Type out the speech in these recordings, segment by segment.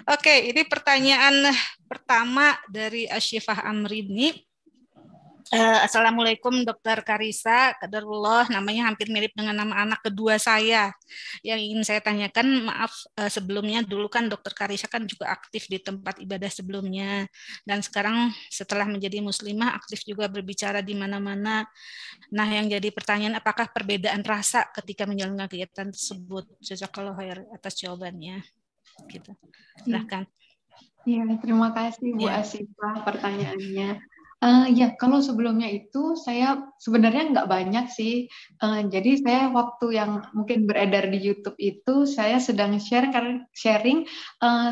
Oke, ini pertanyaan pertama dari Asyifah Amrini. Assalamualaikum Dokter Karissa, Qadarullah, namanya hampir mirip dengan nama anak kedua saya. Yang ingin saya tanyakan, maaf sebelumnya dulu kan Dokter Karissa kan juga aktif di tempat ibadah sebelumnya. Dan sekarang setelah menjadi muslimah aktif juga berbicara di mana-mana. Nah, yang jadi pertanyaan apakah perbedaan rasa ketika menjalankan kegiatan tersebut? Jazakallah khair atas jawabannya. Gitu. Silahkan. Ya, terima kasih Bu Ya. Asifah pertanyaannya. Ya, kalau sebelumnya itu saya sebenarnya nggak banyak sih. Jadi saya waktu yang mungkin beredar di YouTube itu saya sedang sharing.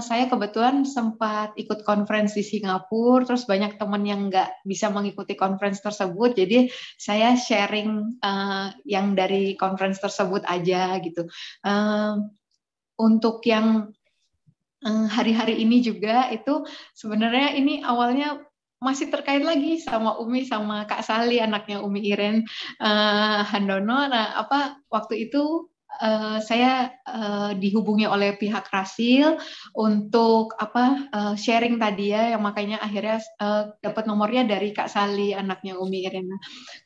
Saya kebetulan sempat ikut conference di Singapura, terus banyak teman yang nggak bisa mengikuti conference tersebut. Jadi saya sharing yang dari conference tersebut aja gitu. Untuk yang hari-hari ini juga itu sebenarnya ini awalnya masih terkait lagi sama Umi sama Kak Sali anaknya Umi Iren Handono. Nah, waktu itu saya dihubungi oleh pihak Rasil untuk sharing tadi ya, yang makanya akhirnya dapat nomornya dari Kak Sali anaknya Umi Iren.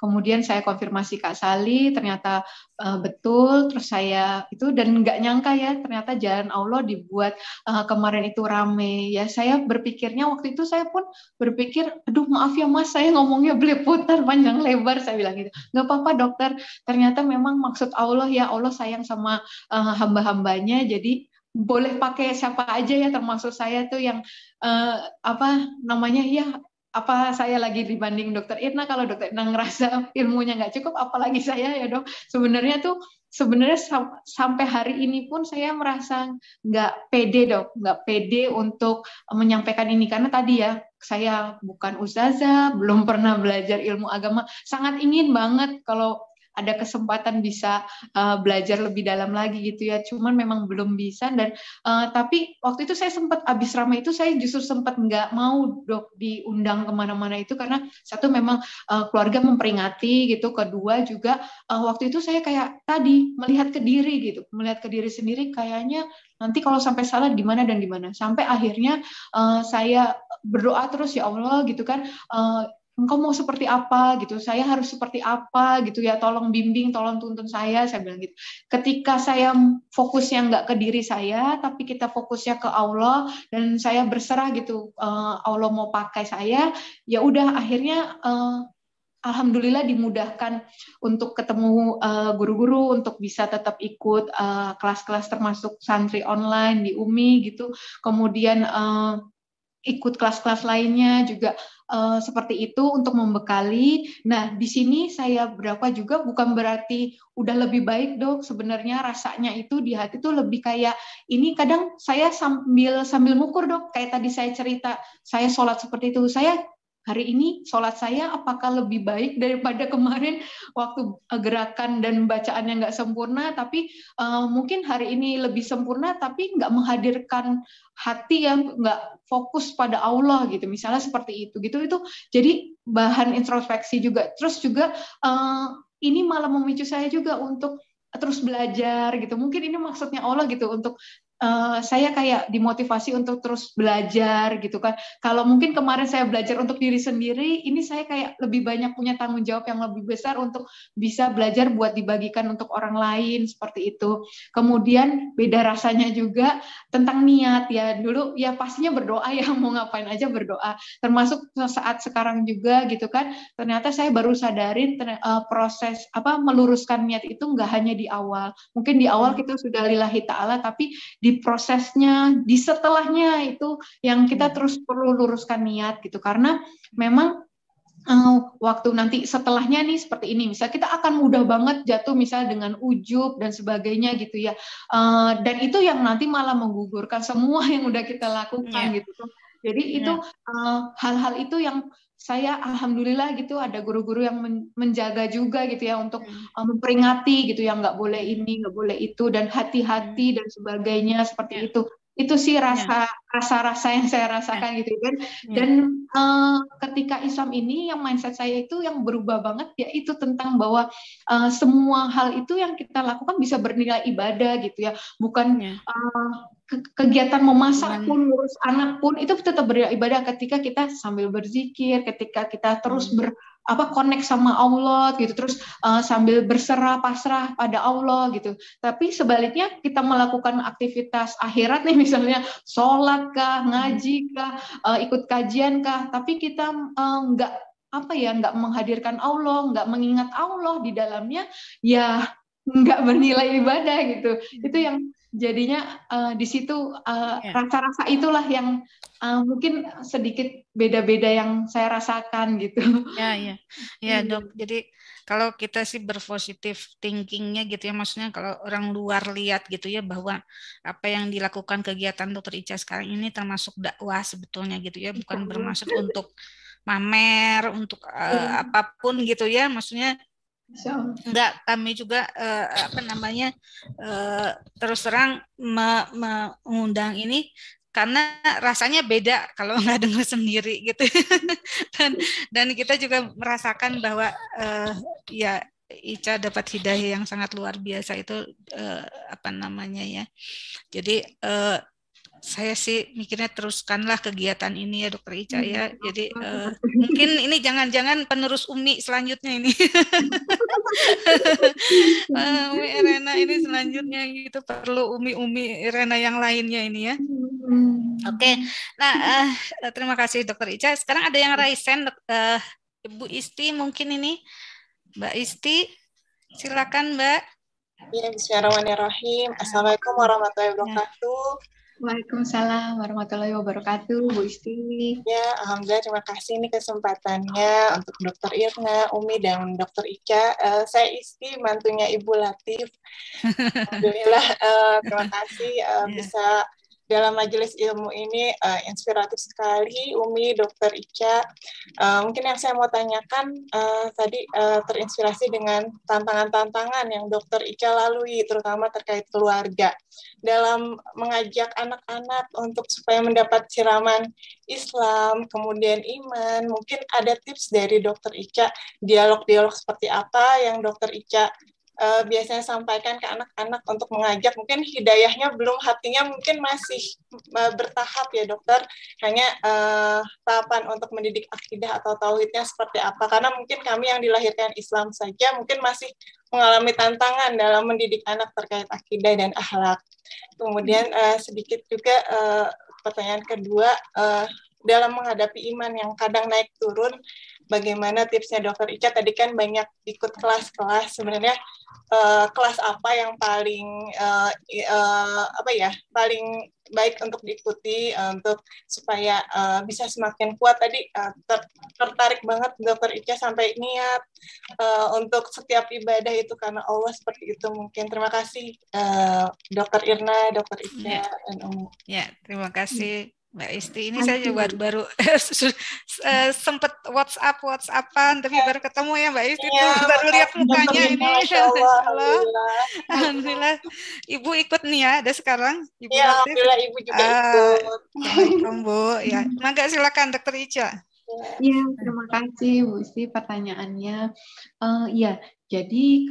Kemudian saya konfirmasi Kak Sali, ternyata betul. Terus saya itu dan nggak nyangka ya, ternyata jalan Allah dibuat kemarin itu rame ya. Saya berpikirnya waktu itu saya pun berpikir, aduh maaf ya Mas, saya ngomongnya belepotan panjang lebar, saya bilang gitu. Nggak apa-apa dokter, ternyata memang maksud Allah ya, Allah sayang sama hamba-hambanya, jadi boleh pakai siapa aja ya, termasuk saya tuh yang saya lagi dibanding dokter Irna, kalau dokter Irna ngerasa ilmunya nggak cukup, apalagi saya ya dok. Sebenarnya sampai hari ini pun saya merasa nggak pede dok, nggak pede untuk menyampaikan ini karena tadi ya saya bukan ustazah, belum pernah belajar ilmu agama, sangat ingin banget kalau ada kesempatan bisa belajar lebih dalam lagi gitu ya, cuman memang belum bisa. Dan tapi waktu itu saya sempat abis ramai itu saya justru sempat nggak mau dok diundang kemana-mana itu karena satu memang keluarga memperingati gitu, kedua juga waktu itu saya kayak tadi melihat ke diri sendiri kayaknya nanti kalau sampai salah di mana dan di mana, sampai akhirnya saya berdoa terus ya Allah gitu kan, engkau mau seperti apa gitu, saya harus seperti apa gitu ya, tolong bimbing, tolong tuntun saya bilang gitu. Ketika saya fokusnya nggak ke diri saya, tapi kita fokusnya ke Allah dan saya berserah gitu, Allah mau pakai saya, ya udah akhirnya alhamdulillah dimudahkan untuk ketemu guru-guru, untuk bisa tetap ikut kelas-kelas termasuk santri online di UMI gitu, kemudian ikut kelas-kelas lainnya juga seperti itu untuk membekali. Nah, di sini saya berapa juga bukan berarti udah lebih baik dok. Sebenarnya rasanya itu di hati tuh lebih kayak ini kadang saya sambil ngukur dok. Kayak tadi saya cerita, saya sholat seperti itu. Saya hari ini sholat saya apakah lebih baik daripada kemarin waktu gerakan dan bacaannya nggak sempurna, tapi mungkin hari ini lebih sempurna tapi nggak menghadirkan hati yang nggak fokus pada Allah gitu, misalnya seperti itu gitu. Itu jadi bahan introspeksi juga. Terus juga ini malah memicu saya juga untuk terus belajar gitu, mungkin ini maksudnya Allah gitu untuk saya kayak dimotivasi untuk terus belajar gitu kan. Kalau mungkin kemarin saya belajar untuk diri sendiri, ini saya kayak lebih banyak punya tanggung jawab yang lebih besar untuk bisa belajar buat dibagikan untuk orang lain seperti itu. Kemudian beda rasanya juga tentang niat ya. Dulu ya pastinya berdoa ya, mau ngapain aja berdoa. Termasuk saat sekarang juga gitu kan. Ternyata saya baru sadarin proses meluruskan niat itu nggak hanya di awal. Mungkin di awal kita sudah lillahi ta'ala, tapi di prosesnya, di setelahnya itu yang kita terus perlu luruskan niat gitu. Karena memang waktu nanti setelahnya nih seperti ini, misal kita akan mudah banget jatuh misal dengan ujub dan sebagainya gitu ya, dan itu yang nanti malah menggugurkan semua yang udah kita lakukan gitu. Jadi itu hal-hal itu yang saya alhamdulillah gitu ada guru-guru yang menjaga juga gitu ya untuk memperingati gitu ya, nggak boleh ini, nggak boleh itu, dan hati-hati dan sebagainya seperti itu. Itu sih rasa-rasa yang saya rasakan gitu kan. Dan ketika Islam ini yang mindset saya itu yang berubah banget ya, itu tentang bahwa semua hal itu yang kita lakukan bisa bernilai ibadah gitu ya, bukan kegiatan memasak pun, ngurus anak pun, itu tetap beribadah ketika kita sambil berzikir, ketika kita terus connect sama Allah gitu, terus sambil berserah pasrah pada Allah gitu. Tapi sebaliknya kita melakukan aktivitas akhirat nih, misalnya sholat kah, ngaji kah, ikut kajian kah, tapi kita nggak menghadirkan Allah, nggak mengingat Allah di dalamnya, ya nggak bernilai ibadah gitu. Itu yang jadinya di situ rasa-rasa itulah yang mungkin sedikit beda-beda yang saya rasakan gitu. Ya dok. Jadi kalau kita sih berpositif thinkingnya gitu ya, maksudnya kalau orang luar lihat gitu ya, bahwa apa yang dilakukan kegiatan dokter Ica sekarang ini termasuk dakwah sebetulnya gitu ya, bukan bermaksud untuk mamer, untuk apapun gitu ya, maksudnya enggak, kami juga terus terang mengundang ini karena rasanya beda kalau nggak dengar sendiri gitu. dan kita juga merasakan bahwa ya Ica dapat hidayah yang sangat luar biasa itu ya. Jadi saya sih mikirnya teruskanlah kegiatan ini ya dokter Ica ya. Jadi mungkin ini jangan-jangan penerus Umi selanjutnya ini. Umi Irena ini selanjutnya gitu, perlu Umi Irena yang lainnya ini ya. Oke. Nah terima kasih dokter Ica. Sekarang ada yang raise hand, Ibu Isti mungkin ini. Mbak Isti, silakan Mbak. Ya, bismillahirrahmanirrahim. Assalamualaikum warahmatullahi wabarakatuh. Waalaikumsalam warahmatullahi wabarakatuh, Bu Isti. Ya, alhamdulillah, terima kasih nih kesempatannya untuk Dokter Irna, Umi, dan Dokter Ica. Saya Isti, mantunya Ibu Latif. Alhamdulillah, terima kasih bisa dalam majelis ilmu ini inspiratif sekali, Umi, Dokter Ica. Mungkin yang saya mau tanyakan tadi terinspirasi dengan tantangan-tantangan yang Dokter Ica lalui, terutama terkait keluarga. Dalam mengajak anak-anak untuk supaya mendapat siraman Islam, kemudian iman, mungkin ada tips dari Dokter Ica, dialog-dialog seperti apa yang Dokter Ica biasanya sampaikan ke anak-anak untuk mengajak, mungkin hidayahnya belum, hatinya mungkin masih bertahap ya dokter, hanya tahapan untuk mendidik akidah atau tauhidnya seperti apa, karena mungkin kami yang dilahirkan Islam saja mungkin masih mengalami tantangan dalam mendidik anak terkait akidah dan akhlak. Kemudian sedikit juga pertanyaan kedua, dalam menghadapi iman yang kadang naik turun, bagaimana tipsnya dokter Ica? Tadi kan banyak ikut kelas-kelas, sebenarnya kelas apa yang paling paling baik untuk diikuti untuk supaya bisa semakin kuat. Tadi tertarik banget dokter Ica sampai niat untuk setiap ibadah itu karena Allah, seperti itu mungkin. Terima kasih dokter Irna, dokter Ica, dan Om. Ya, terima kasih Mbak Isti. Ini saya juga baru sempat WhatsApp-an, tapi baru ketemu ya Mbak Isti, ya, tuh baru lihat mukanya ini. Alhamdulillah. Ibu ikut nih ya, ada sekarang. Ibu ya, alhamdulillah Ibu juga ikut. Assalamualaikum Bu. Ya, mangga silakan Dokter Ica. Ya, terima kasih Bu Isti pertanyaannya. Ya, jadi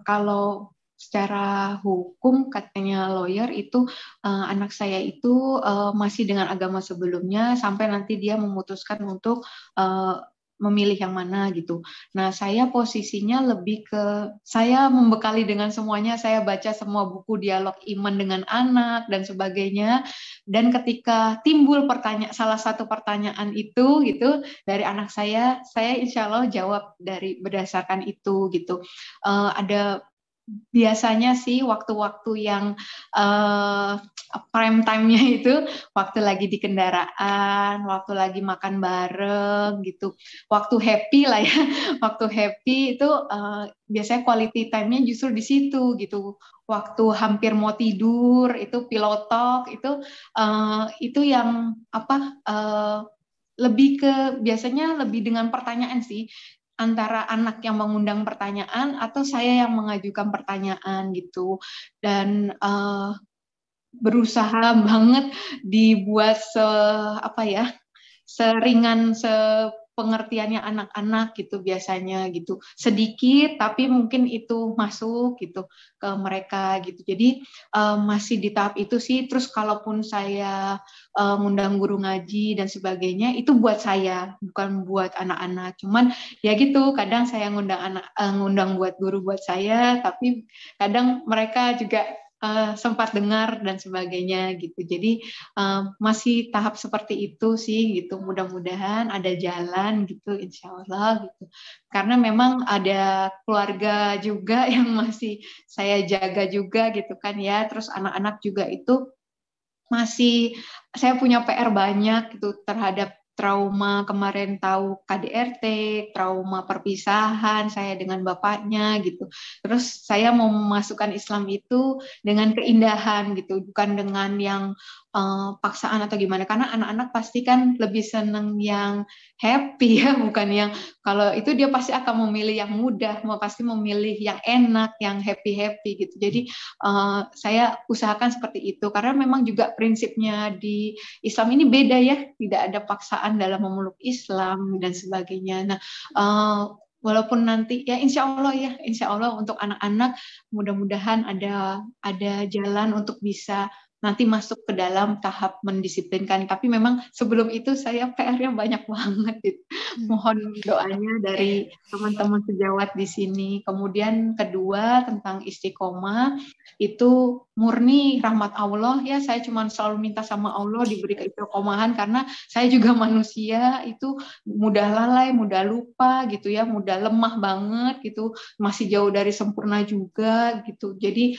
kalau secara hukum katanya lawyer itu anak saya itu masih dengan agama sebelumnya sampai nanti dia memutuskan untuk memilih yang mana gitu. Nah, saya posisinya lebih ke, saya membekali dengan semuanya, saya baca semua buku dialog iman dengan anak dan sebagainya. Dan ketika timbul salah satu pertanyaan itu gitu dari anak saya insya Allah jawab berdasarkan itu gitu. Ada biasanya sih waktu-waktu yang prime time-nya itu waktu lagi di kendaraan, waktu lagi makan bareng gitu, waktu happy lah ya, waktu happy itu biasanya quality time-nya justru di situ gitu, waktu hampir mau tidur itu pillow talk itu yang biasanya lebih dengan pertanyaan sih, antara anak yang mengundang pertanyaan atau saya yang mengajukan pertanyaan gitu, dan berusaha banget dibuat seringan pengertiannya anak-anak gitu biasanya gitu. Sedikit tapi mungkin itu masuk gitu ke mereka gitu. Jadi masih di tahap itu sih. Terus kalaupun saya ngundang guru ngaji dan sebagainya itu buat saya, bukan buat anak-anak. Cuman ya gitu, kadang saya ngundang buat guru buat saya, tapi kadang mereka juga sempat dengar dan sebagainya gitu. Jadi masih tahap seperti itu sih gitu. Mudah-mudahan ada jalan gitu, insya Allah gitu. Karena memang ada keluarga juga yang masih saya jaga juga gitu kan ya. Terus anak-anak juga itu masih saya punya PR banyak gitu terhadap trauma kemarin tahu KDRT, trauma perpisahan saya dengan bapaknya gitu. Terus saya mau memasukkan Islam itu dengan keindahan gitu, bukan dengan yang paksaan atau gimana. Karena anak-anak pasti kan lebih seneng yang happy ya, bukan yang kalau itu dia pasti akan memilih yang mudah, mau pasti memilih yang enak, yang happy-happy gitu. Jadi saya usahakan seperti itu karena memang juga prinsipnya di Islam ini beda ya, tidak ada paksaan dalam memeluk Islam dan sebagainya. Nah, walaupun nanti ya insya Allah untuk anak-anak mudah-mudahan ada jalan untuk bisa nanti masuk ke dalam tahap mendisiplinkan. Tapi memang sebelum itu saya PR-nya banyak banget gitu. Mohon doanya dari teman-teman sejawat di sini. Kemudian kedua tentang istiqomah itu murni rahmat Allah ya. Saya cuma selalu minta sama Allah diberi keistiqomahan karena saya juga manusia itu mudah lalai, mudah lupa gitu ya, mudah lemah banget gitu, masih jauh dari sempurna juga gitu. Jadi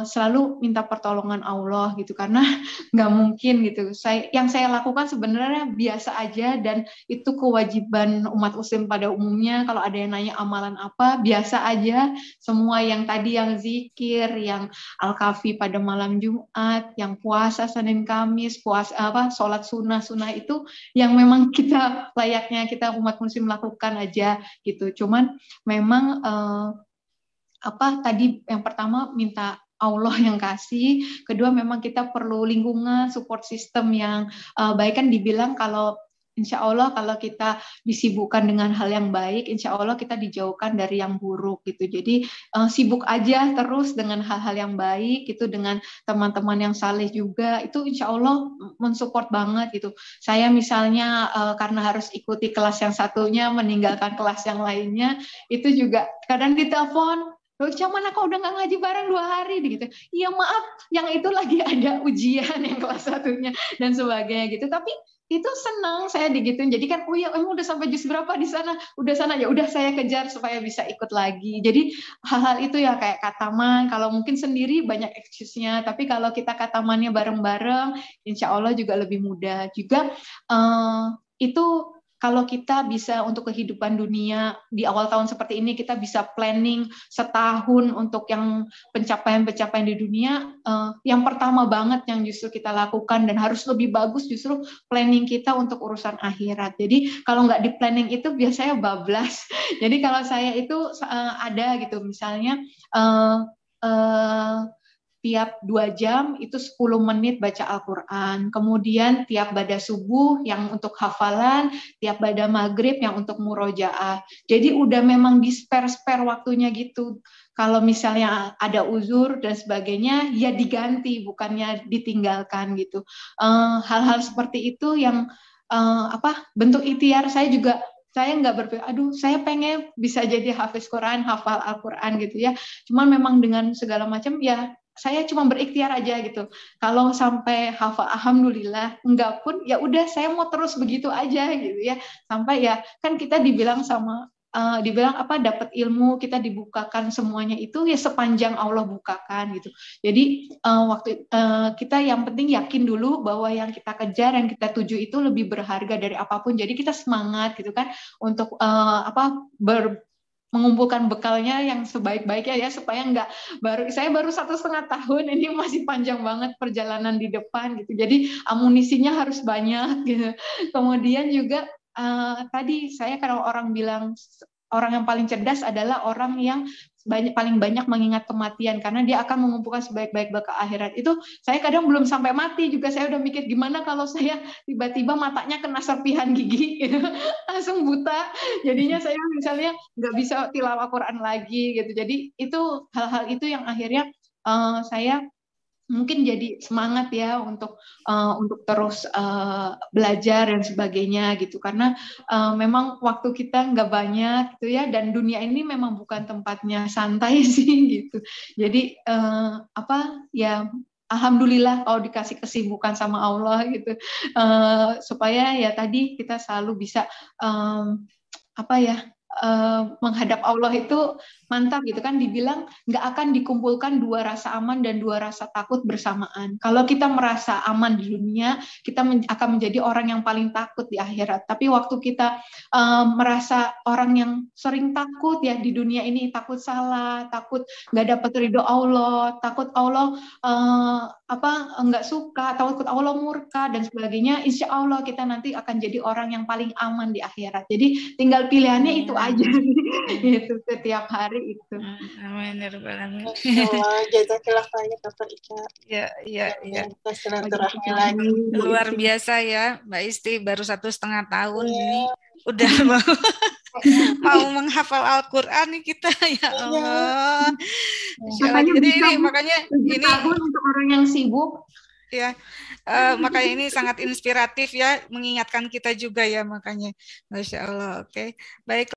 selalu minta pertolongan Allah gitu karena nggak mungkin gitu. Yang saya lakukan sebenarnya biasa aja dan itu kewajiban umat muslim pada umumnya. Kalau ada yang nanya amalan apa, biasa aja. Semua yang tadi yang zikir, yang al-kafi pada malam Jumat, yang puasa Senin Kamis, sholat sunnah itu yang memang kita layaknya kita umat muslim lakukan aja gitu. Cuman memang tadi yang pertama minta Allah yang kasih, kedua memang kita perlu lingkungan, support system yang baik kan dibilang kalau insya Allah kalau kita disibukkan dengan hal yang baik, insya Allah kita dijauhkan dari yang buruk gitu. Jadi sibuk aja terus dengan hal-hal yang baik, itu dengan teman-teman yang saleh juga, itu insya Allah mensupport banget gitu. Saya misalnya karena harus ikuti kelas yang satunya, meninggalkan kelas yang lainnya, itu juga kadang ditelepon, mana kau udah nggak ngaji bareng 2 hari gitu. Iya maaf, yang itu lagi ada ujian yang kelas satunya dan sebagainya gitu. Tapi itu senang saya digituin. Jadi kan, oh ya emang udah sampai juz berapa di sana? Udah sana ya, udah saya kejar supaya bisa ikut lagi. Jadi hal-hal itu ya kayak kataman. Kalau mungkin sendiri banyak excuse-nya, tapi kalau kita katamannya bareng-bareng, insya Allah juga lebih mudah. Juga itu kalau kita bisa untuk kehidupan dunia di awal tahun seperti ini, kita bisa planning setahun untuk yang pencapaian-pencapaian di dunia, yang pertama banget yang justru kita lakukan dan harus lebih bagus justru planning kita untuk urusan akhirat. Jadi kalau nggak di planning itu biasanya bablas. Jadi kalau saya itu ada gitu, misalnya tiap 2 jam itu 10 menit baca Al-Quran. Kemudian tiap bada subuh yang untuk hafalan, tiap bada maghrib yang untuk murojaah. Jadi udah memang di spare waktunya gitu. Kalau misalnya ada uzur dan sebagainya, ya diganti, bukannya ditinggalkan gitu. Hal-hal seperti itu yang bentuk ikhtiar saya juga. Saya nggak berpikir, aduh saya pengen bisa jadi hafiz Quran, hafal Al-Quran gitu ya. Cuman memang dengan segala macam ya saya cuma berikhtiar aja gitu. Kalau sampai hafal alhamdulillah, enggak pun ya udah saya mau terus begitu aja gitu ya. Sampai ya kan kita dibilang dapat ilmu, kita dibukakan semuanya itu ya sepanjang Allah bukakan gitu. Jadi kita yang penting yakin dulu bahwa yang kita kejar, yang kita tuju itu lebih berharga dari apapun. Jadi kita semangat gitu kan untuk mengumpulkan bekalnya yang sebaik-baiknya ya supaya saya baru 1,5 tahun, ini masih panjang banget perjalanan di depan gitu. Jadi amunisinya harus banyak gitu. Kemudian juga tadi saya kalau orang bilang orang yang paling cerdas adalah orang yang paling banyak mengingat kematian, karena dia akan mengumpulkan sebaik-baik bekal akhirat. Itu saya kadang belum sampai mati juga saya udah mikir gimana kalau saya tiba-tiba matanya kena serpihan gigi gitu, langsung buta. Jadinya saya misalnya nggak bisa tilawah Quran lagi gitu. Jadi itu hal-hal itu yang akhirnya saya mungkin jadi semangat ya untuk terus belajar dan sebagainya gitu, karena memang waktu kita nggak banyak gitu ya, dan dunia ini memang bukan tempatnya santai sih gitu. Jadi apa ya, alhamdulillah kalau dikasih kesibukan sama Allah gitu, supaya ya tadi kita selalu bisa apa ya, menghadap Allah itu mantap gitu kan, dibilang nggak akan dikumpulkan dua rasa aman dan dua rasa takut bersamaan. Kalau kita merasa aman di dunia, kita akan menjadi orang yang paling takut di akhirat. Tapi waktu kita merasa orang yang sering takut ya di dunia ini, takut salah, takut nggak dapat ridho Allah, takut Allah nggak suka, takut Allah murka dan sebagainya, insya Allah kita nanti akan jadi orang yang paling aman di akhirat. Jadi tinggal pilihannya itu aja gitu setiap hari itu. Amin ya rabbal alamin. Jazakallah khairan Dokter Ica. Ya. Kita silaturahmi lagi. Luar biasa ya Mbak Isti, baru 1,5 tahun Iya. ini udah mau menghafal Al-Quran nih kita, ya Allah. Makanya ini tahun untuk orang yang sibuk. Ya, makanya ini sangat inspiratif ya, mengingatkan kita juga ya, makanya Masya Allah. Oke, baik.